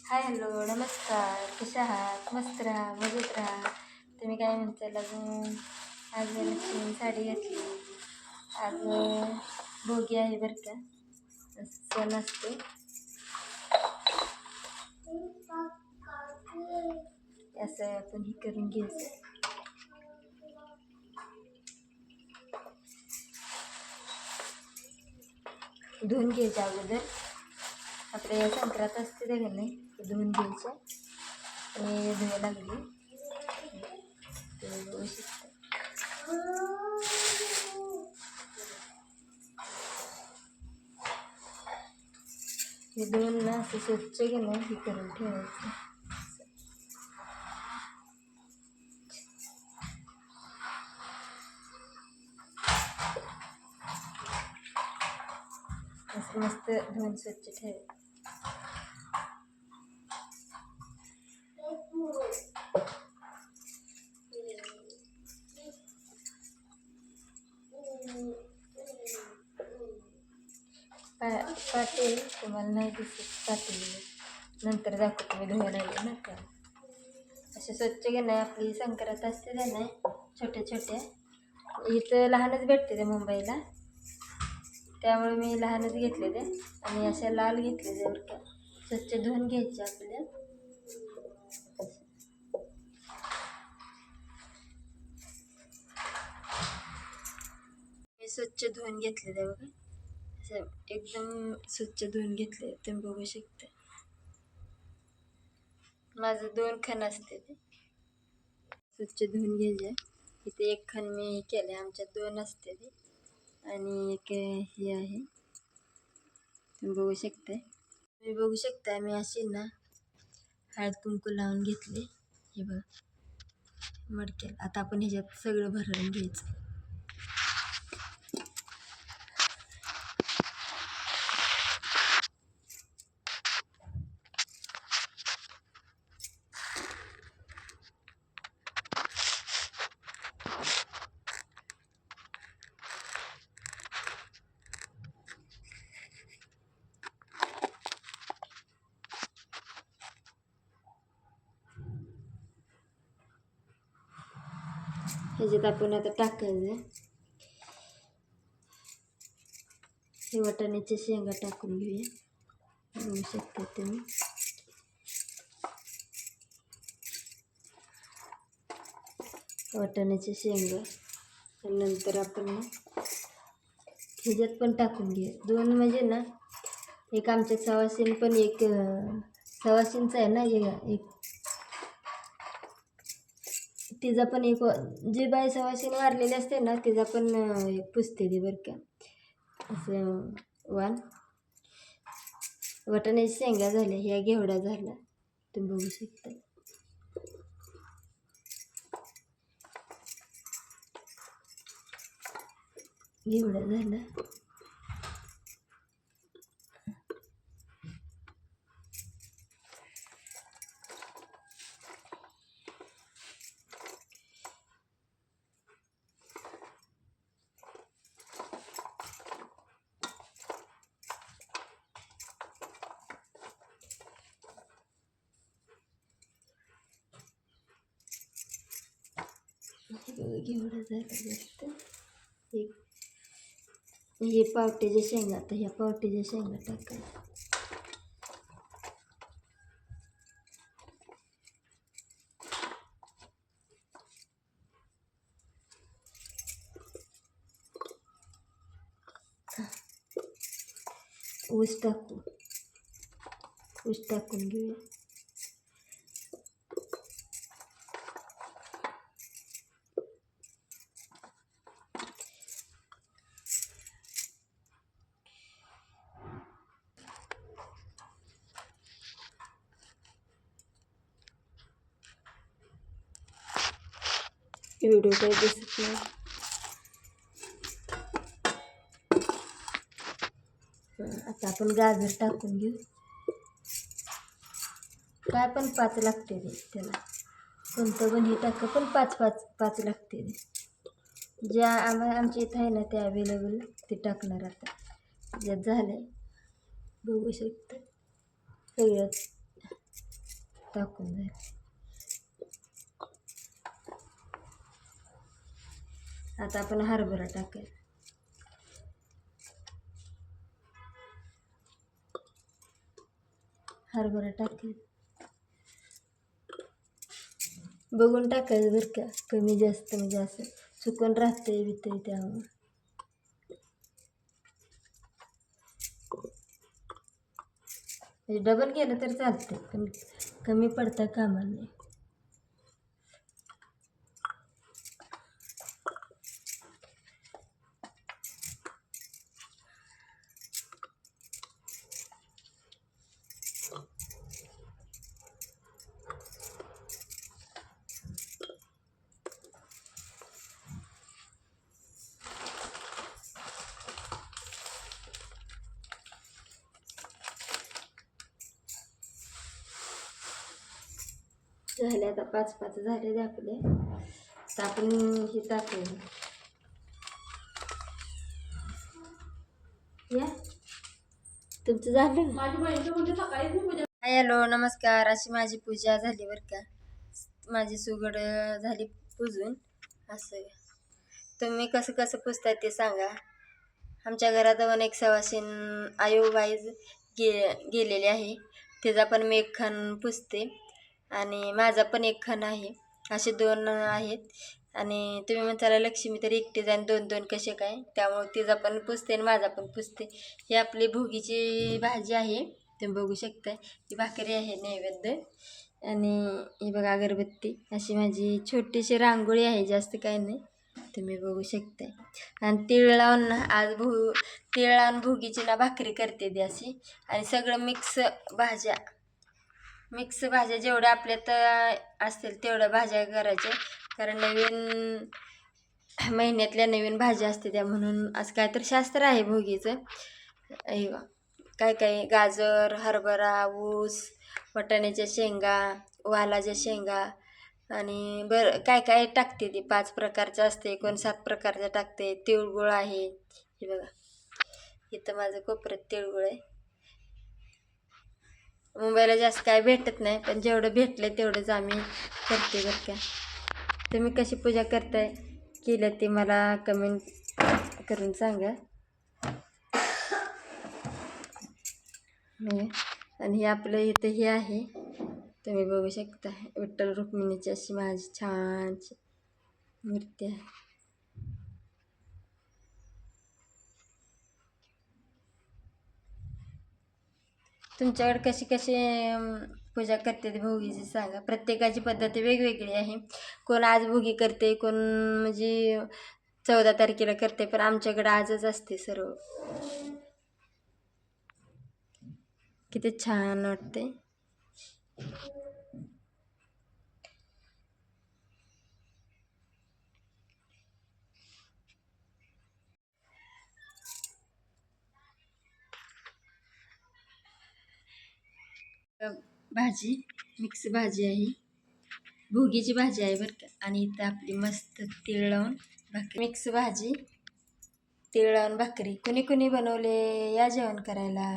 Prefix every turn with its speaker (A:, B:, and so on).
A: Hi hello नमस्कार, कशा आहात? मस्त राहा, मजेत राहा. तुम्ही काय म्हणताल अजून? आज मी लक्ष्मी साडी घेतली. आज भोगी आहे बरं का, सण असते. असं आपण हे करून घ्यायचं. धुवून घ्यायचं अगोदर. आपल्या संक्रांत असते ते का नाही, धुवून घ्यायचं. आणि धुवायला लागली तर हे धुवून ना असं स्वच्छ घेणं हे करून ठेवायचं. असं मस्त धुवून स्वच्छ ठेवायचं. पाटील तुम्हाला नाही दिसत, पाटील नंतर दाखवतो मी धुवायला लागले ना का. असे स्वच्छ घेणं आपली संक्रांत असते ते नाही, छोट्या छोट्या इथं लहानच भेटते ते मुंबईला, त्यामुळे मी लहानच घेतले ते. आणि अशा लाल घेतले ते बरं का. स्वच्छ धुवून घ्यायचे आपल्या. मी स्वच्छ धुवून घेतले ते बघा, असं एकदम स्वच्छ धुवून घेतले. तुम्ही बघू शकता माझं 2 खण असते ते स्वच्छ धुवून घ्यायचे. इथे 1 खण मी केले, आमच्यात 2 असते ते. आणि एक हे आहे, तुम्ही बघू शकता. मी अशी ना हळद कुंकू लावून घेतले. हे बघ मडक्याला. आता आपण ह्याच्यात सगळं भरून घ्यायचं. ह्याच्यात आपण आता टाकायचं हे वाटाण्याच्या शेंगा टाकून घेऊया. बघू शकता तुम्ही. वाटाण्याच्या शेंगा नंतर आपण ह्याच्यात पण टाकून घेऊया. 2 म्हणजे ना, एक आमच्या सवासीन पण एक सवासींचा आहे ना, एक तिचा पण एक जी बाई सवासीन वारलेली असते ना, तिचा पण पुजते ती बरं का. असं वाटाण्याच्या शेंगा झाल्या, ह्या घेवडा झाला, तुम्ही बघू शकता. घेवडा झाला. घेवडा झाला जास्त. हे पावट्याच्या शेंगा, आता ह्या पावट्याच्या शेंगा टाकायच्या. ऊस टाकून घेऊया. व्हिडिओ काही दिसत नाही. आता आपण गाजर टाकून घेऊ. काय पण 5 लागते ते त्याला, कोणतं पण हे टाका, पण 5 लागते ते. ज्या आमच्या इथं आहे ना ते अवेलेबल ते टाकणार. आता ज्यात झालं बघू शकता सगळंच. टाकून झाले. आता आपण हरभरा टाकायचा. हरभरा टाकायचा, बघून टाकायचं बरं का, कमी जास्त म्हणजे असं चुकून राहते बिते त्यामुळं. म्हणजे डबल केलं तर चालते, पण कमी पडता कामा नाही. झाले आता 5 झाले आपले. तर आपण हे टाकू या. तुमचं झालं? हॅलो नमस्कार. अशी माझी पूजा झाली बरं का. माझी सुगड झाली पूजून. असं तुम्ही कसं कसं पुजताय ते सांगा. आमच्या घरात अनेक सवासीन आयोबाईज गेलेले आहे. त्याचा पण मी एक खण पुजते आणि माझा पण एक खण आहे. असे 2 आहेत. आणि तुम्ही म्हणताला लक्ष्मी तर एकटी जाईन 2-2 कसे काय, त्यामुळे तिचा पण पुजते आणि माझा पण पुजते. ही आपली भोगीची भाजी आहे, तुम्ही बघू शकताय. ही भाकरी आहे नैवेद्य. आणि ही बघा अगरबत्ती. अशी माझी छोटीशी रांगोळी आहे, जास्त काही नाही, तुम्ही बघू शकताय. आणि तीळ लावून ना आज तीळ लावून भोगीची ना भाकरी करते ती अशी. आणि सगळं मिक्स भाज्या जेवढ्या आपल्यात असतील तेवढ्या भाज्या करायच्या. कारण नवीन महिन्यातल्या नवीन भाज्या असते त्या, म्हणून असं काय तर शास्त्र आहे भोगीचं. काय काय गाजर, हरभरा, ऊस, वाटाण्याच्या शेंगा, वालाच्या शेंगा आणि बरं काय काय टाकते ती. 5 प्रकारचं असते, कोण 7 प्रकारचं टाकते. तिळगुळ आहे, हे बघा इथं माझं कोपऱ्यात तिळगुळ आहे. मुंबईला जास्त काय भेटत नाही, पण जेवढं भेटलं तेवढंच आम्ही करते बरं का. तुम्ही कशी पूजा करताय केलं ते मला कमेंट करून सांगा. आणि हे आपलं इथं हे आहे, तुम्ही बघू शकता. विठ्ठल रुक्मिणीची अशी माझी छानशी मूर्ती आहे. तुमच्याकडे कशी कशी पूजा करते ते भोगीची सांगा. प्रत्येकाची पद्धती वेगवेगळी आहे. कोण आज भोगी करते, कोण म्हणजे 14 तारखेला करते, पण आमच्याकडे आजच असते सर्व. किती छान वाटते. भाजी मिक्स भाजी आहे, भोगीची भाजी आहे बरं का. आणि इथं आपली मस्त तीळ लावून भाकरी, मिक्स भाजी, तीळ लावून भाकरी. कुणी कुणी बनवले, या जेवण करायला.